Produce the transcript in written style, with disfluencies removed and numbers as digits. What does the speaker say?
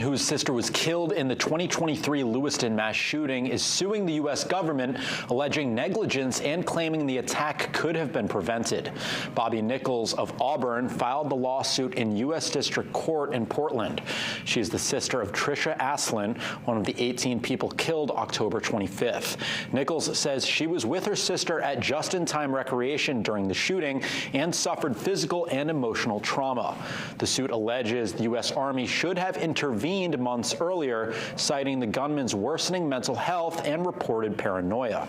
whose sister was killed in the 2023 Lewiston mass shooting, is suing the U.S. government, alleging negligence and claiming the attack could have been prevented. Bobby Nichols of Auburn filed the lawsuit in U.S. District Court in Portland. She is the sister of Trisha Aslin, one of the 18 people killed October 25th. Nichols says she was with her sister at just-in-time recreation during the shooting and suffered physical and emotional trauma. The suit alleges the U.S. Army should have intervened months earlier, citing the gunman's worsening mental health and reported paranoia.